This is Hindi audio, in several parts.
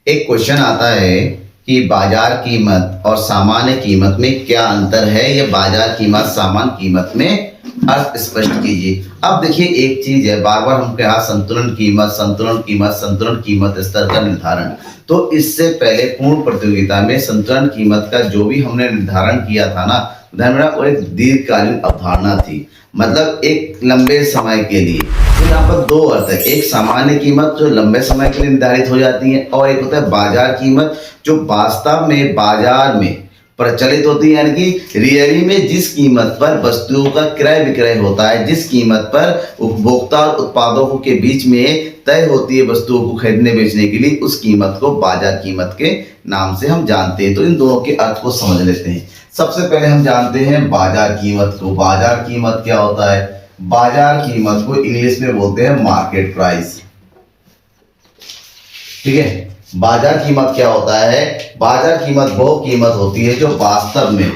एक क्वेश्चन आता है कि बाजार कीमत और सामान्य कीमत में क्या अंतर है, या बाजार कीमत सामान्य कीमत में अर्थ स्पष्ट कीजिए। अब देखिए, एक चीज है, बार बार हम कहा संतुलन कीमत, संतुलन कीमत, संतुलन कीमत स्तर का निर्धारण। तो इससे पहले पूर्ण प्रतियोगिता में संतुलन कीमत का जो भी हमने निर्धारण किया था ना, ध्यान में वो एक दीर्घकालीन अवधारणा थी, मतलब एक लंबे समय के लिए। तो यहाँ पर दो अर्थ है, एक सामान्य कीमत जो लंबे समय के लिए निर्धारित हो जाती है, और एक होता है बाजार कीमत जो वास्तव में बाजार में प्रचलित होती है, यानी कि रियली में जिस कीमत पर वस्तुओं का क्रय विक्रय होता है, जिस कीमत पर उपभोक्ता और उत्पादों के बीच में तय होती है वस्तुओं को खरीदने बेचने के लिए, उस कीमत को बाजार कीमत के नाम से हम जानते हैं। तो इन दोनों के अर्थ को समझ लेते हैं। सबसे पहले हम जानते हैं बाजार कीमत को। बाजार कीमत क्या होता है? बाजार कीमत को इंग्लिश में बोलते हैं मार्केट प्राइस। ठीक है, बाजार कीमत क्या होता है? बाजार कीमत वो कीमत होती है जो वास्तव में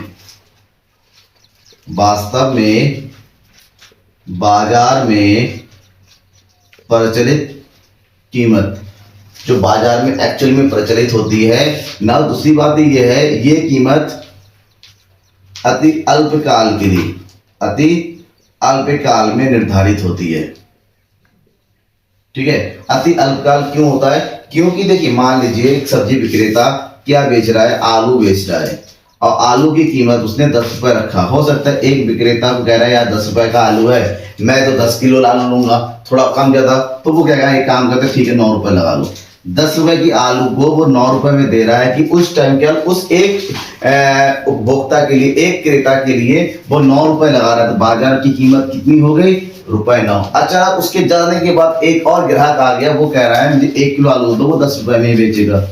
बाजार में प्रचलित कीमत, जो बाजार में एक्चुअल में प्रचलित होती है ना। दूसरी बात यह है, ये कीमत अति अल्पकाल के लिए, अति अल्पकाल में निर्धारित होती है। ठीक है, अति अल्पकाल क्यों होता है? क्योंकि देखिए, मान लीजिए एक सब्जी विक्रेता क्या बेच रहा है? आलू बेच रहा है, और आलू की कीमत उसने 10 रुपए रखा। हो सकता है एक विक्रेता को कह रहा है यार 10 रुपए का आलू है, मैं तो 10 किलो आलू लूंगा, थोड़ा कम ज्यादा। तो वो कहेगा एक काम करते ठीक है 9 रुपए लगा लो। 10 रुपए की आलू को वो 9 रुपए में दे रहा है कि उस टाइम के उस एक उपभोक्ता के लिए, एक क्रेता के लिए वो 9 रुपए लगा रहा था। बाजार की कीमत कितनी हो गई? ₹9। अच्छा, उसके जाने के बाद एक और ग्राहक आ गया, वो कह रहा है मुझे 1 किलो आलू दो, वो 10 रुपए में बेचेगा।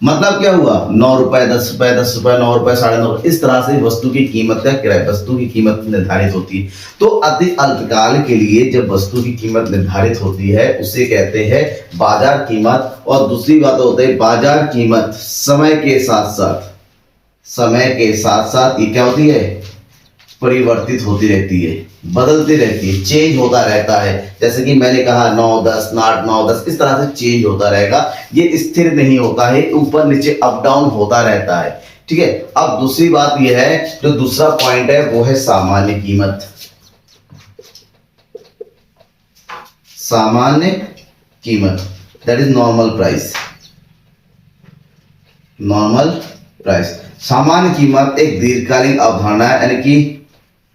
मतलब क्या हुआ? 9 रुपए, 10 रुपए, 10 रुपए, 9 रुपए, 9.5। इस तरह से वस्तु की कीमत का किराया, वस्तु की कीमत निर्धारित होती है। तो अति अल्पकाल के लिए जब वस्तु की कीमत निर्धारित होती है उसे कहते हैं बाजार कीमत। और दूसरी बात होती है बाजार कीमत समय के साथ साथ ये क्या होती है? परिवर्तित होती रहती है, बदलती रहती है, चेंज होता रहता है। जैसे कि मैंने कहा 9, 10, 8, 9, 10, इस तरह से चेंज होता रहेगा। ये स्थिर नहीं होता है, ऊपर नीचे अप डाउन होता रहता है। ठीक है, अब दूसरी बात यह है, जो दूसरा पॉइंट है वो है सामान्य कीमत। सामान्य कीमत that is normal price. Normal price, सामान्य कीमत एक दीर्घकालीन अवधारणा है, यानी कि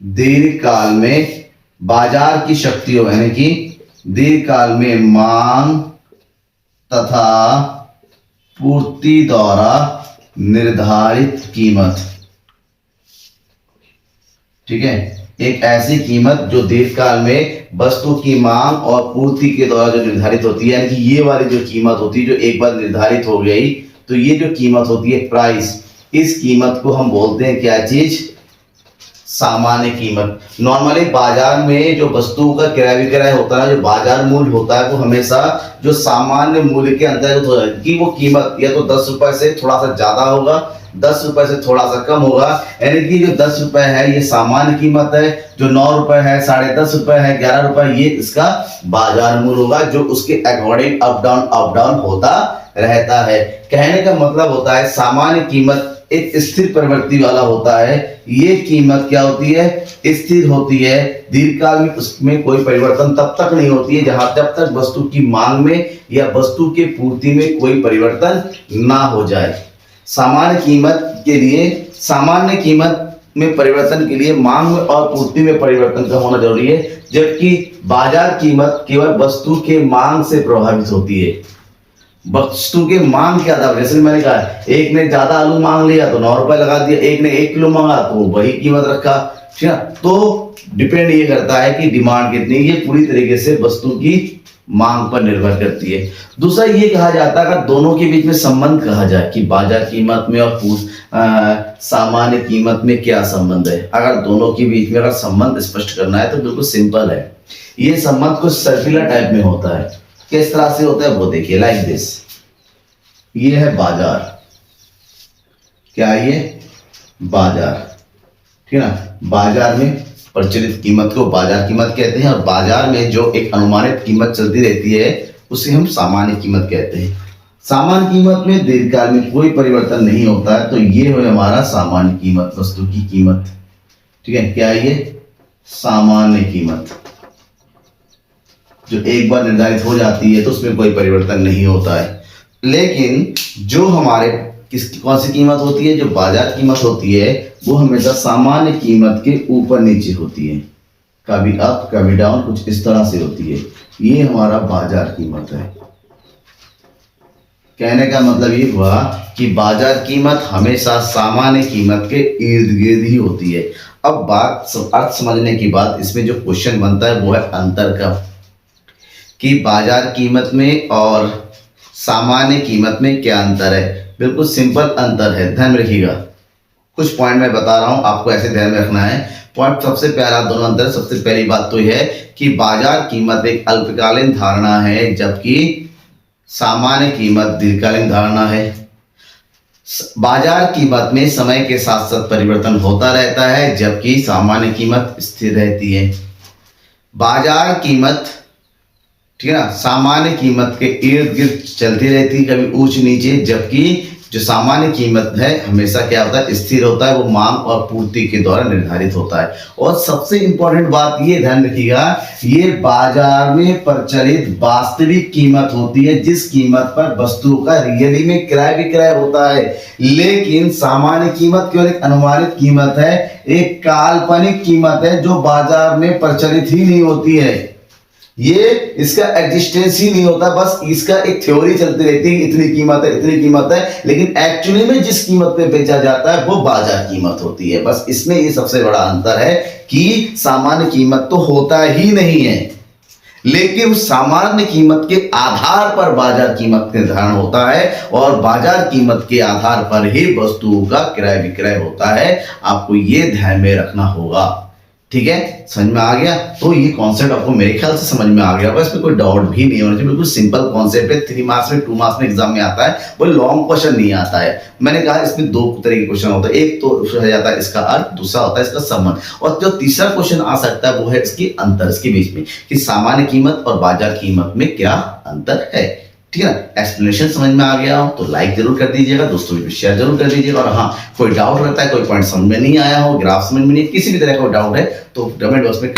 दीर्घकाल में बाजार की शक्तियों, यानी कि दीर्घकाल में मांग तथा पूर्ति द्वारा निर्धारित कीमत। ठीक है, एक ऐसी कीमत जो दीर्घकाल में वस्तु की मांग और पूर्ति के द्वारा जो निर्धारित होती है, यानी कि ये वाली जो कीमत होती है जो एक बार निर्धारित हो गई, तो ये जो कीमत होती है प्राइस, इस कीमत को हम बोलते हैं क्या चीज? सामान्य कीमत। नॉर्मली बाजार में जो वस्तुओं का क्रय विक्रय होता है, जो बाजार मूल्य होता है, वो हमेशा जो सामान्य मूल्य के अंतर्गत होता है कि वो कीमत या तो 10 रुपए से थोड़ा सा ज्यादा होगा, 10 रुपए से थोड़ा सा कम होगा। यानी कि जो 10 रुपए है ये सामान्य कीमत है, जो 9 रुपए है, 10.5 रुपए है, 11 रुपए, ये इसका बाजार मूल्य होगा, जो उसके अकॉर्डिंग अप डाउन होता रहता है। कहने का मतलब होता है सामान्य कीमत एक स्थिर प्रवृत्ति वाला होता है। ये कीमत क्या होती है? स्थिर होती है। दीर्घकाल में उसमें कोई परिवर्तन तब तक नहीं होती है जब तक वस्तु की मांग में या वस्तु के पूर्ति में कोई परिवर्तन ना हो जाए। सामान्य कीमत में परिवर्तन के लिए मांग और पूर्ति में परिवर्तन का होना जरूरी है, जबकि बाजार कीमत केवल वस्तु के मांग से प्रभावित होती है। वस्तु के मांग के आधार, जैसे मैंने कहा एक ने ज्यादा आलू मांग लिया तो 9 रुपए लगा दिया, एक ने 1 किलो मांगा तो वही कीमत रखा। ठीक है, तो डिपेंड ये करता है कि डिमांड कितनी, ये पूरी तरीके से वस्तु की मांग पर निर्भर करती है। दूसरा ये कहा जाता है अगर दोनों के बीच में संबंध कहा जाए कि बाजार कीमत में और सामान्य कीमत में क्या संबंध है। अगर दोनों के बीच में अगर संबंध स्पष्ट करना है तो बिल्कुल सिंपल है। ये संबंध कुछ सर्कुलर टाइप में होता है। किस तरह से होता है वो देखिए, लाइक दिस। ये है बाजार, क्या है ये? बाजार। ठीक है ना, बाजार में प्रचलित कीमत को बाजार कीमत कहते हैं, और बाजार में जो एक अनुमानित कीमत चलती रहती है उसे हम सामान्य कीमत कहते हैं। सामान्य कीमत में दीर्घकाल में कोई परिवर्तन नहीं होता है, तो ये है हमारा सामान्य कीमत, वस्तु की कीमत। ठीक है, क्या है ये? सामान्य कीमत, जो एक बार निर्धारित हो जाती है तो उसमें कोई परिवर्तन नहीं होता है। लेकिन जो हमारे कौन सी कीमत होती है? जो बाजार कीमत होती है वो हमेशा सामान्य कीमत के ऊपर नीचे होती है, कभी अप कभी डाउन, कुछ इस तरह से होती है। ये हमारा बाजार कीमत है। कहने का मतलब ये हुआ कि बाजार कीमत हमेशा सामान्य कीमत के इर्द गिर्द ही होती है। अब बात अर्थ समझने की बात, इसमें जो क्वेश्चन बनता है वो है अंतर का, कि बाजार कीमत में और सामान्य कीमत में क्या अंतर है। बिल्कुल सिंपल अंतर है, ध्यान में रखिएगा। कुछ पॉइंट मैं बता रहा हूं, आपको ऐसे ध्यान में रखना है। पॉइंट सबसे पहला दोनों अंतर, सबसे पहली बात तो यह है कि बाजार कीमत एक अल्पकालीन धारणा है, जबकि सामान्य कीमत दीर्घकालीन धारणा है। बाजार कीमत में समय के साथ साथ परिवर्तन होता रहता है, जबकि सामान्य कीमत स्थिर रहती है। बाजार कीमत, ठीक है ना, सामान्य कीमत के इर्द गिर्द चलती रहती है, कभी ऊंच नीचे, जबकि जो सामान्य कीमत है हमेशा क्या होता है? स्थिर होता है। वो मांग और पूर्ति के द्वारा निर्धारित होता है। और सबसे इंपॉर्टेंट बात ये ध्यान रखिएगा, ये बाजार में प्रचलित वास्तविक कीमत होती है, जिस कीमत पर वस्तुओं का रियली में क्रय विक्रय होता है। लेकिन सामान्य कीमत केवल एक अनुमानित कीमत है, एक काल्पनिक कीमत है जो बाजार में प्रचलित ही नहीं होती है। ये इसका एग्जिस्टेंस ही नहीं होता, बस इसका एक थ्योरी चलती रहती है, इतनी कीमत है, इतनी कीमत है, लेकिन एक्चुअली में जिस कीमत पे बेचा जाता है वो बाजार कीमत होती है। बस इसमें ये सबसे बड़ा अंतर है कि सामान्य कीमत तो होता ही नहीं है, लेकिन उस सामान्य कीमत के आधार पर बाजार कीमत निर्धारण होता है, और बाजार कीमत के आधार पर ही वस्तुओं का क्रय विक्रय होता है। आपको ये ध्यान में रखना होगा। ठीक है, समझ में आ गया? तो ये कॉन्सेप्ट आपको मेरे ख्याल से समझ में आ गया, बस इसमें कोई डाउट भी नहीं होना चाहिए। बिल्कुल सिंपल कॉन्सेप्ट है, 3 मार्क्स में 2 मार्क्स में एग्जाम में आता है, वो लॉन्ग क्वेश्चन नहीं आता है। मैंने कहा इसमें 2 तरह के क्वेश्चन होते हैं, एक तो हो जाता है इसका अर्थ, दूसरा होता है इसका संबंध, और जो तीसरा क्वेश्चन आ सकता है वो है इसकी अंतर, इसके बीच में, कि सामान्य कीमत और बाजार कीमत में क्या अंतर है। ठीक है ना? एक्सप्लेनेशन समझ में आ गया हो तो लाइक जरूर कर दीजिएगा, दोस्तों भी शेयर जरूर कर दीजिएगा। और हाँ, कोई डाउट रहता है, कोई पॉइंट समझ में नहीं आया हो, ग्राफ समझ में नहीं, किसी भी तरह का डाउट है तो कमेंट बॉक्स में